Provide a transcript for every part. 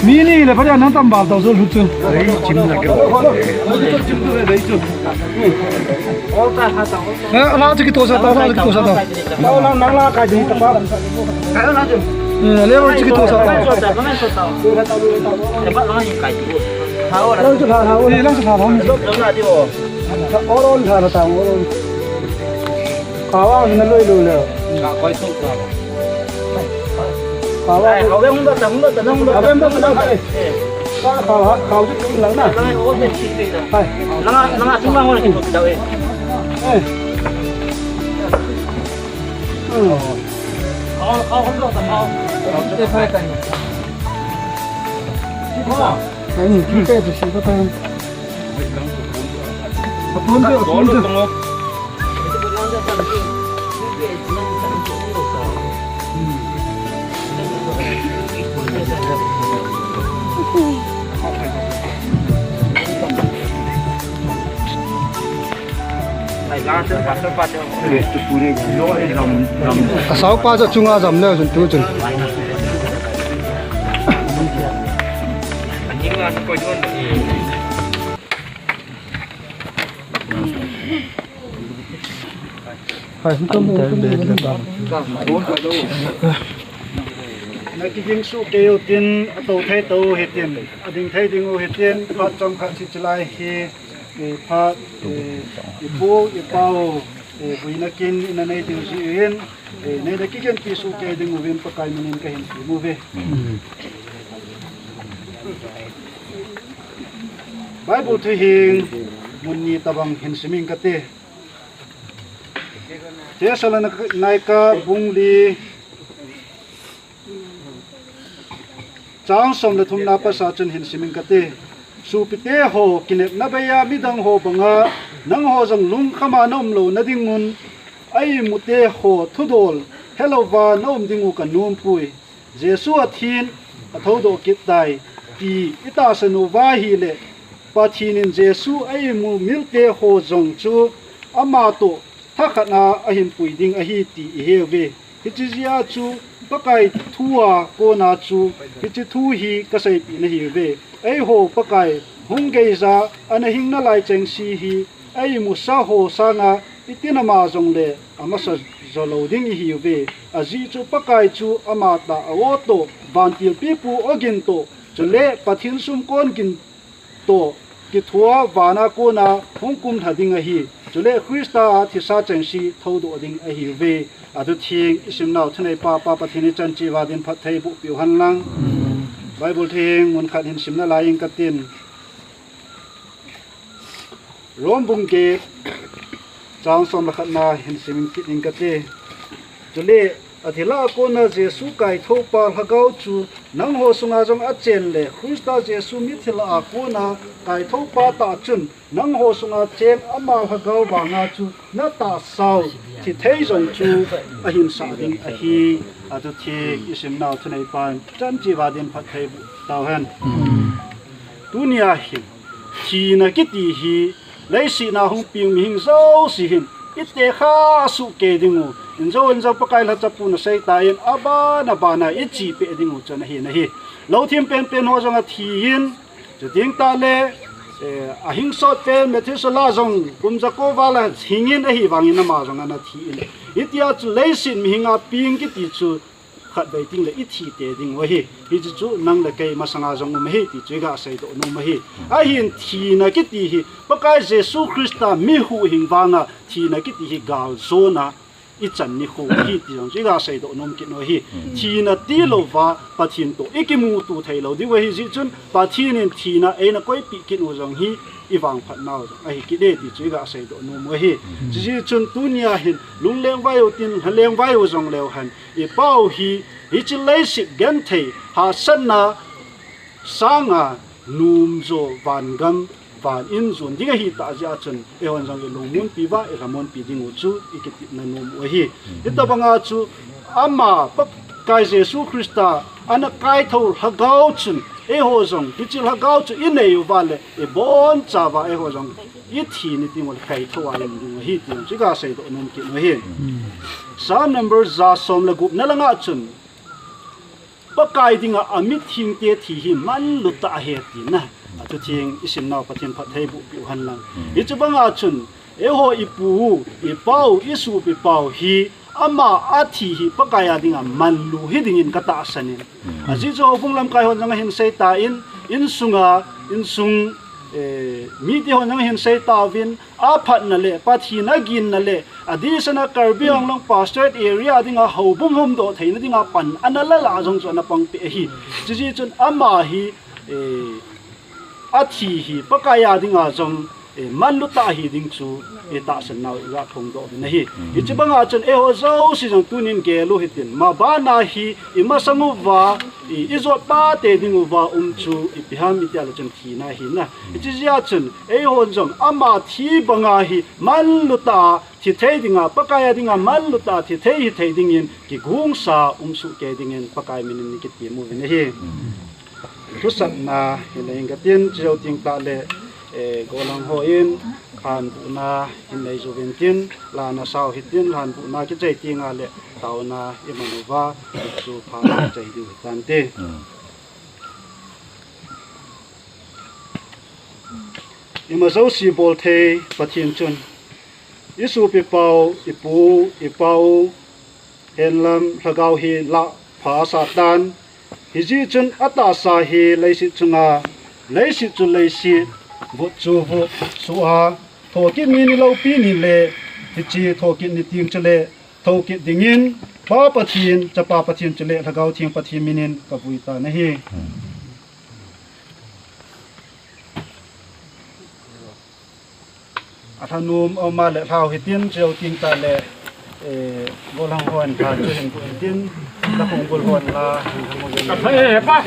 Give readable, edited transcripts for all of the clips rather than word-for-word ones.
Mini le pada nan tambal tau so lucu. Lah tu kita satu lah kita satu. Kalau nang lah kaji tempat. Lepas tu kita satu. Tempat mana yang kaji? Lalu tu tahu, lalu tu tahu. Orang tahu tahu orang. Kawan nak lulu le. Kau itu kawan. Kawan. Kau yang muda, muda, muda. Kau yang muda, muda. Kau tu lang na. Hai. Lang semua orang itu tahu. Kau muda tahu. Kita pakai kan. Ini kita tu siapa tahu. Apun tu. Kasau pa sa chunga jam le jun tu jun. Hai, không có cái tiếng su kêu tiền tàu hết tiền, đình thấy đình hết tiền, phát trong các thị trường thì phát bố bao với nó kinh nó này tiêu xuyên, này là cái chuyện su kêu đình viên phát cái mình cái hình mua về. Bible thì hình muốn nhị tabang hình sinh cái thế. Thế sao là này cả bung đi trang som là thum na pa sa chen hin simin kate su pite ho kinep na baya midang ho banga nang ho jang lung khama nom lo na dingun ai mute ho thudol hello va nom dingu kanum pui jesu athin athodo kit dai ti ita sanu va hi le pathinin jesu ai mu milte ho jong chu ama to thakana ahim pui ding ahi ti heve hichia chu pakai thua ko na chu hichi thu hi kasai pi na hi ve ai ho pakai hungei za ana hing na lai cheng si hi ai mu sa ho sa nga itina ma jong le ama sa zoloding hi ve aji chu pakai chu amata awoto bantil pipu oginto chule pathin sum kon kin to ki thua wana ko na hongkum thading a hi chule krista thisa chensi thodo ding a hi ve adu thing isim naw thnai pa pathini chanchi wadin phathai bu piu hanlang bible thing mun khat hin simna laing katin rom bung ke chang som la khatna hin simin kiting kate chule athila ko na jesu kai thopa hagau chu nang ho sunga jong a chen le krista jesu mi thila ko na kai thopa ta chun nang ho sunga chen ama hagau banga chu na ta sau thi thei jong chu a hin sa ding a hi adu thi isim naw thnai pan chan chi wadin phathai bu taw han dunia hi chi na kiti hi leisi na hung piu mi hing zo si hin ite kha su ke dingu inzo pakai la chapu na sei ta in aba na bana ichi pe dingu chana hi na hi lo thim pen ho jong a thi in chu ding ta le a hing so te methisola jong kum jako wala hingin a hi wangin na ma jong ana thi in itia chu leisin mi hinga ping ki ti chu khat bai ting le i thi te ding wa hi chu nang le kai masanga jong ma hi ti chuga sei do no ma hi a hin thi na ki ti hi pakai jesu krista mi hu hing wanga thi na ki ti hi gal so na i chan ni khu hi ti jong chuga sei do nom ki no hi thi na ti lo wa pathin to ikimu tu thai lo di wa hi ji chun pathin in thi na e na koi pi ki no jong hi iwang phat naw a hi ki de ti chuga sei do no mo hi ji chun tunia hin lungleng vai o tin haleng vai o jong leo han i pau hi chi leisik gen thei ha sanna sanga num zo van gam van in zon dinga hi ta ja chun e hon jang lo mun pi wa e ramon pi ding chu ikiti na num o hi ita banga chu ama pa kai jesu krista ana kai thol hagau chun e ho jong kichil hagau chu in ei wale e bon chawa e ho jong i thi ni tingol kai tho wa lim ding hi tin chiga sei do num ki no hi psalm number za som la gup na langa chun pakai dinga amit thing te thi hi man lu ta he ti na atu thing isim naw pathin phathai bu pi han lang i chu banga chun e ho ipu i pau isu pi pau hi ama athi hi pakaya dinga man lu hi dingin kata sanin aji jo bunglam kai hon jang hin sei ta in sung mi ti hon jang hin sei ta win a phat na le pathi na gin na le adisana karbiang long pastorate area dinga hobum hom do theina dinga pan anala la jong chona pang pe hi ji chun ama hi athi hi pakaya dinga jong man lu ta hi ding chu ta san naw ra thong do na hi ichi banga chun e ho zo si jong tunin ge lu hitin ma ba na hi ima samu wa izo pa te ding wa chu ipiham mi ta chun thi na hi na ichi ya chun e ho jong ama thi banga hi man lu ta thi thei dinga pakaya dinga man lu ta thi thei ding in ki gung sa su ke ding in pakai min ni ki ti mu ne hi tu sat na hin ga tin cheu ting ta le golang ho in khan bu na in nei zo ven tin la na sao hitin han bu na ki chei tinga le taw na imanuwa chu pha chei du tan te imazo si bol the pathin chun isu pe pau ipau henlam hagau hi la pha sa tan hiji chun ata sa hi leisi chunga leisi chu leisi vu chu vu suha thoki mi ni lo pi ni le chi thoki ni ting chale thoki dingin pa pathin chapa pathin chale hagau thing pathin minin kapui ta na hi athanum oma le thau hitin cheu ting ta le golang hon kha chen ku tin la khong gol hon la he pa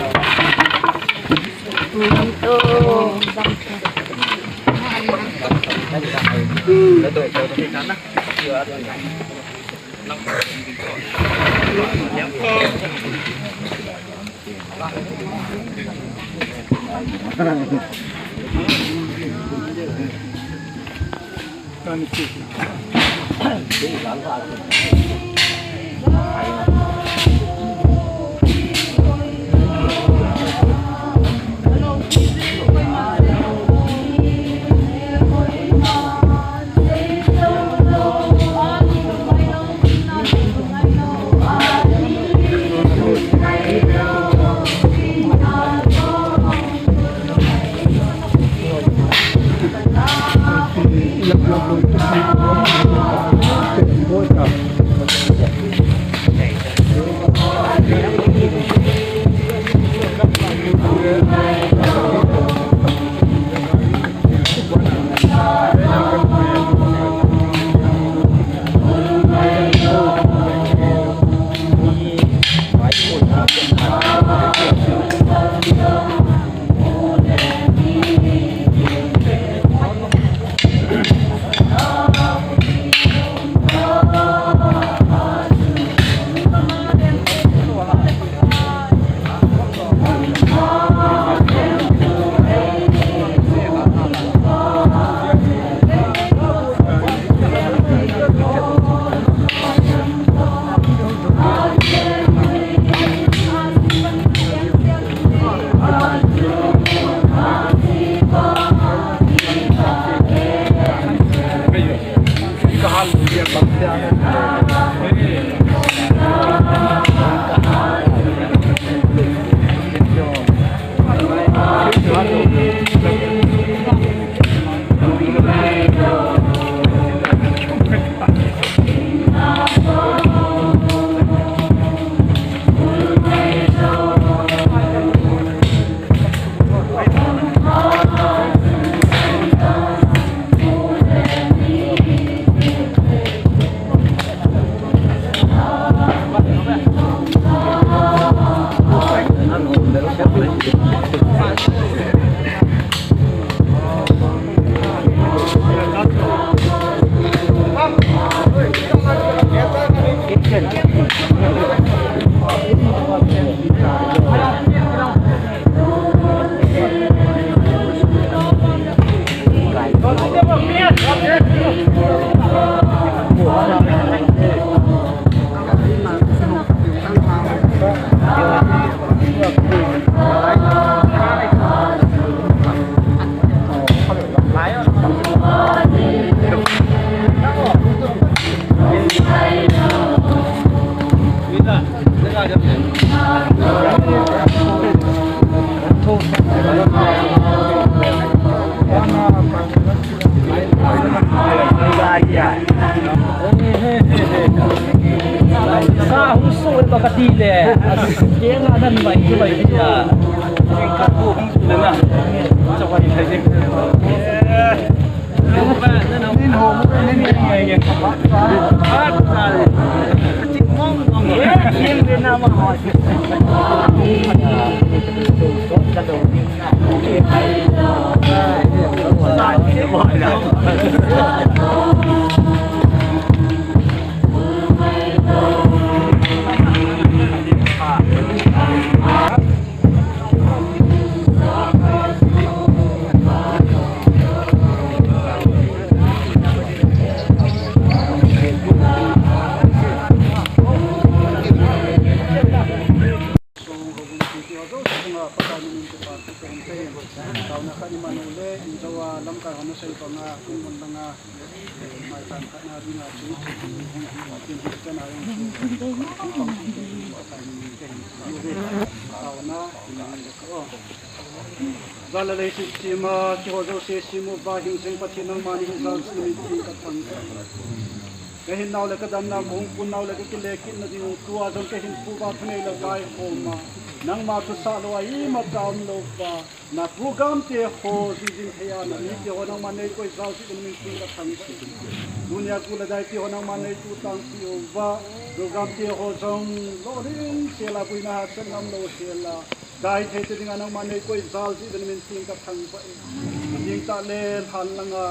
Zalalay sistema kihozo sesimu bahing sing patinang mani hisal siniti katang kahin naw la kadam na mong punaw la kilekin na ding tuwa dong kahin puba thne la gai homa nang ma tu sa lo ai ma taum lo pa na program te ho jing thaya na ni te honang manai koi zau si min sing katang dunia ku la dai te honang manai tu tang si ova program te ho jong lo ring sela puina san nam lo sela dai the te ding anang manai koi zal si den min sing ka thang pa ding ta le han langa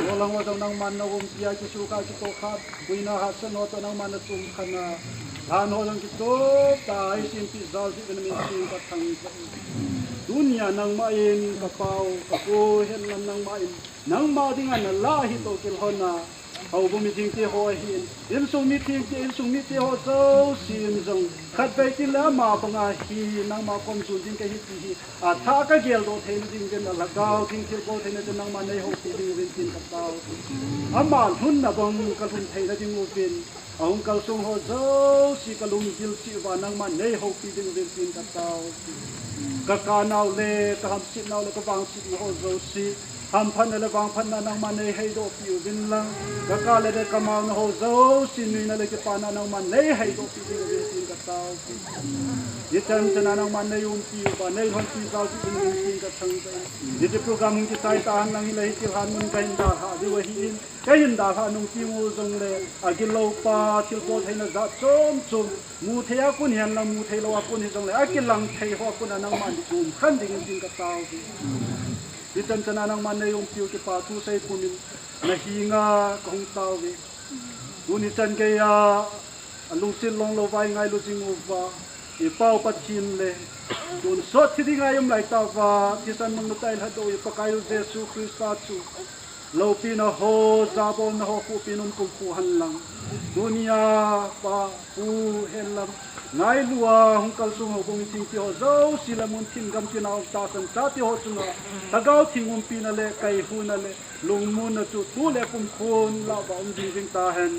rolang wa dong nang man na um pia ki su ka ki to khat puina ha san no to nang man na tum khana han ho lang ki to ta ai sin pi zal si den min sing ka thang pa dunia nang ma in ka pau ka ko hen lam nang ma in nang ma ding an la hi to kel hona au bu mi ting te ho hin in sung mi ting te in sung mi te ho so sin jong khat bai tin la ma panga hi nang ma kom su jing ka hi ti hi a tha ka gel do thein jing gen la gao ting thil ko thein te nang ma nei ho ti ding rin tin ka tao amma hun na bang ka hun thei da jing u pin aung kal sung ho zo si ka lung gil si wa nang ma nei ho ti ding rin tin ka tao ka ka naw le ka ham sit naw le ka bang sit na ho zo si ham phan le bang phan na nang man nei hei do pi win lang ka le de ka ma na ho zo sin ni na le ke pa na nang man nei hei do pi ding rin tin ka ตายิจันชนะนางมันในยุมปีบานในฮอนปีเจ้าที่เป็นจริงกับทั้งใจยิจโปรแกรมที่ใต้ตานังอิเลหิลหันมันกันดาหาดีวะหินกันดาหานุที่มูจงเลอากิโลปาทิลโกให้นะจัดจมมูเทียกุนเห็นละมูเทลวากุนจงเลอากิลังเทหัวกุนนางมันจุ่มขันจริงกับเจ้ายิจันชนะนางมันในยุมปีที่ปาทุใส่กุมินนะหิงาของเจ้าดูนิจันเกียลุงสิลงโลไว้ไงลุจิงอุบะอีเป้าปัดชินเลยดูนสดที่ไงยมไหลตาวาที่สันมังตายหัดโดยปะกายลุเจสุคริสต์จูโลปีนะโฮซาบอนนะโฮคูปีนุนกุมคูหันลังดุนยาปะปูเฮลัมไงลัวหงกัลซุงโฮบงทิงที่โฮเจ้าสิละมุนทิงกัมที่นาอุตาสันตาที่โฮจุงะตะกาวทิงอุมปีนะเลไกฮูนะเลลุงมุนนะจุตูเลกุมคูนลาบะอุมจิงจิงตาเห็น